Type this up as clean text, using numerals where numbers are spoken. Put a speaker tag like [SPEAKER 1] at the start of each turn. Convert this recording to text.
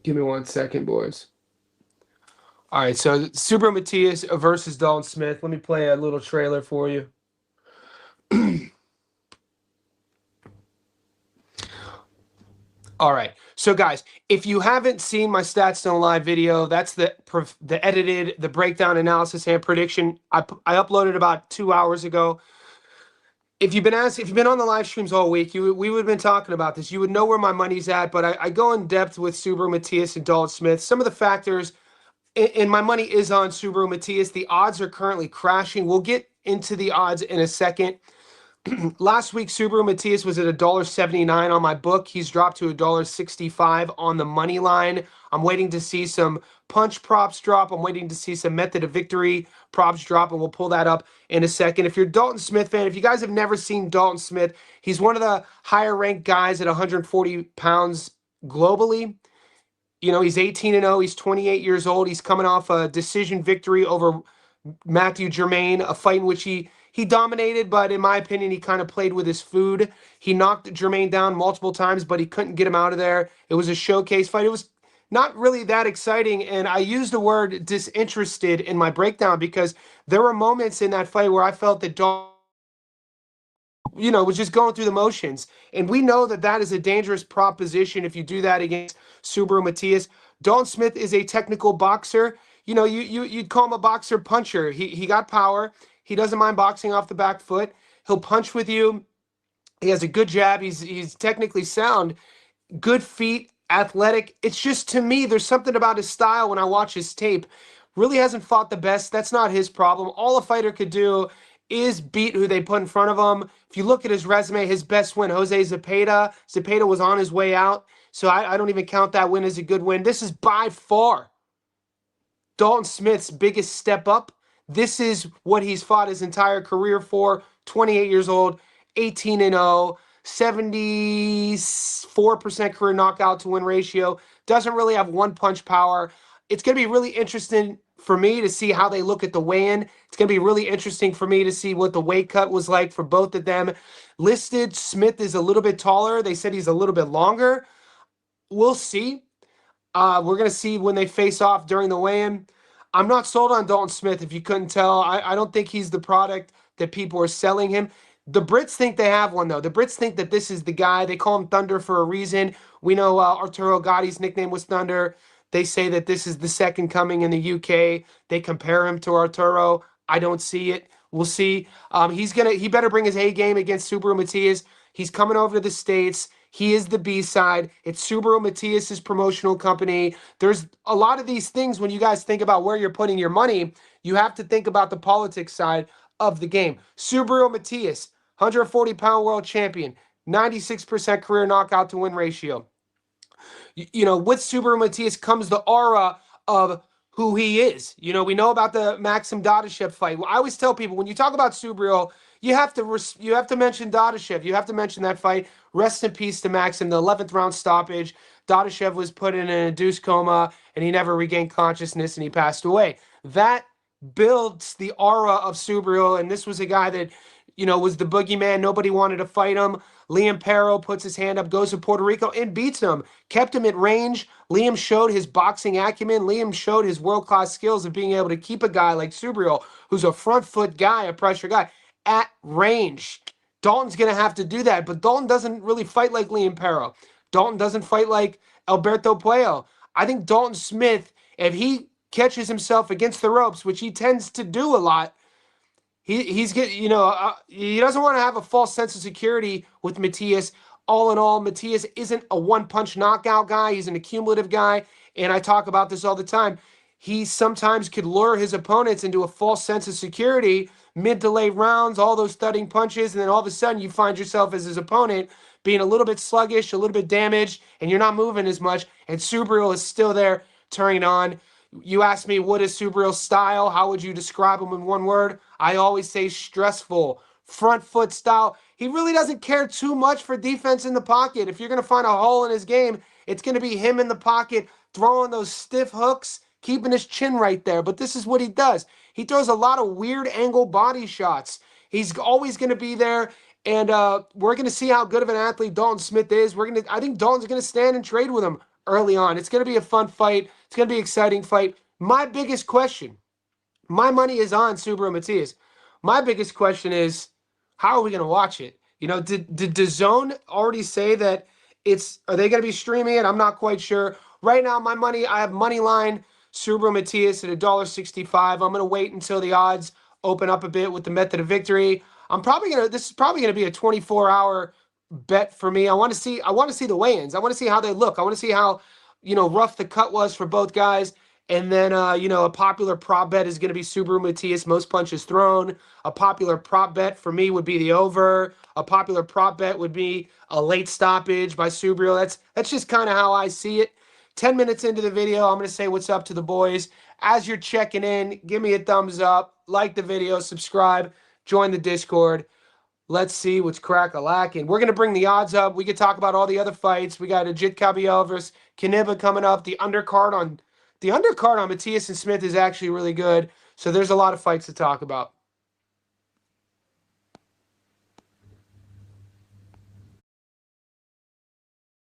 [SPEAKER 1] Give me 1 second, boys. All right, so Subriel Matias versus Dalton Smith. Let me play a little trailer for you. All right, so guys, if you haven't seen my Stats Don't Lie video, that's the edited, the breakdown, analysis, and prediction. I uploaded about 2 hours ago. If you've been on the live streams all week, we would have been talking about this. You would know where my money's at, but I go in depth with Subriel Matias and Dalton Smith. Some of the factors, and my money is on Subriel Matias. The odds are currently crashing. We'll get into the odds in a second. Last week, Subriel Matias was at $1.79 on my book. He's dropped to $1.65 on the money line. I'm waiting to see some punch props drop. I'm waiting to see some method of victory props drop, and we'll pull that up in a second. If you're a Dalton Smith fan, if you guys have never seen Dalton Smith, he's one of the higher ranked guys at 140 pounds globally. You know, he's 18-0. He's 28 years old. He's coming off a decision victory over Matthew Germain, a fight in which he dominated, but in my opinion, he kind of played with his food. He knocked Germain down multiple times, but he couldn't get him out of there. It was a showcase fight. It was not really that exciting, and I used the word disinterested in my breakdown because there were moments in that fight where I felt that Dalton, was just going through the motions. And we know that that is a dangerous proposition if you do that against Subriel Matias. Dalton Smith is a technical boxer. You'd call him a boxer puncher. He got power. He doesn't mind boxing off the back foot. He'll punch with you. He has a good jab. He's technically sound, good feet, athletic. It's just, to me, there's something about his style when I watch his tape. Really hasn't fought the best. That's not his problem. All a fighter could do is beat who they put in front of him. If you look at his resume, his best win, Jose Zepeda. Zepeda was on his way out, so I don't even count that win as a good win. This is by far Dalton Smith's biggest step up. This is what he's fought his entire career for. 28 years old, 18-0, 74% career knockout to win ratio. Doesn't really have one punch power. It's going to be really interesting for me to see how they look at the weigh-in. It's going to be really interesting for me to see what the weight cut was like for both of them. Listed, Smith is a little bit taller. They said he's a little bit longer. We'll see. We're going to see when they face off during the weigh-in. I'm not sold on Dalton Smith, if you couldn't tell. I don't think he's the product that people are selling him. The Brits think they have one, though. The Brits think that this is the guy. They call him Thunder for a reason. We know Arturo Gotti's nickname was Thunder. They say that this is the second coming in the UK. They compare him to Arturo. I don't see it. We'll see. He better bring his A game against Subriel Matias. He's coming over to the States. He is the B-side. It's Subriel Matias' promotional company. There's a lot of these things when you guys think about where you're putting your money, you have to think about the politics side of the game. Subriel Matias, 140-pound world champion, 96% career knockout to win ratio. With Subriel Matias comes the aura of who he is. We know about the Maxim Dadashev fight. I always tell people, when you talk about Subriel, you have to mention Dadashev. You have to mention that fight. Rest in peace to Maxim, the 11th round stoppage. Dadashev was put in an induced coma, and he never regained consciousness, and he passed away. That builds the aura of Subriel, and this was a guy that, was the boogeyman. Nobody wanted to fight him. Liam Perro puts his hand up, goes to Puerto Rico, and beats him. Kept him at range. Liam showed his boxing acumen. Liam showed his world-class skills of being able to keep a guy like Subriel, who's a front foot guy, a pressure guy, at range. Dalton's going to have to do that, but Dalton doesn't really fight like Liam Perro. Dalton doesn't fight like Alberto Puello. I think Dalton Smith, if he catches himself against the ropes, which he tends to do a lot, he doesn't want to have a false sense of security with Matias. All in all, Matias isn't a one-punch knockout guy. He's an accumulative guy, and I talk about this all the time. He sometimes could lure his opponents into a false sense of security, mid to late rounds, all those thudding punches, and then all of a sudden you find yourself as his opponent being a little bit sluggish, a little bit damaged, and you're not moving as much, and Subriel is still there turning on. You ask me, what is Subriel's style? How would you describe him in one word? I always say stressful, front foot style. He really doesn't care too much for defense in the pocket. If you're going to find a hole in his game, it's going to be him in the pocket, throwing those stiff hooks, keeping his chin right there. But this is what he does. He throws a lot of weird angle body shots. He's always going to be there. And we're going to see how good of an athlete Dalton Smith is. I think Dalton's going to stand and trade with him early on. It's going to be a fun fight. It's going to be an exciting fight. My biggest question, my money is on Subriel Matias. My biggest question is, how are we going to watch it? You know, did DAZN already say that are they going to be streaming it? I'm not quite sure. Right now, I have money line Subriel Matias at $1.65. I'm going to wait until the odds open up a bit with the method of victory. This is probably going to be a 24-hour bet for me. I want to see the weigh-ins. I want to see how they look. I want to see how, rough the cut was for both guys. And then, a popular prop bet is going to be Subriel Matias, most punches thrown. A popular prop bet for me would be the over. A popular prop bet would be a late stoppage by Subriel. That's just kind of how I see it. 10 minutes into the video, I'm going to say what's up to the boys. As you're checking in, give me a thumbs up, like the video, subscribe, join the Discord. Let's see what's crack-a-lacking. We're going to bring the odds up. We could talk about all the other fights. We got Ajit Kabiel versus Kaniba coming up. The undercard on Matias and Smith is actually really good. So there's a lot of fights to talk about.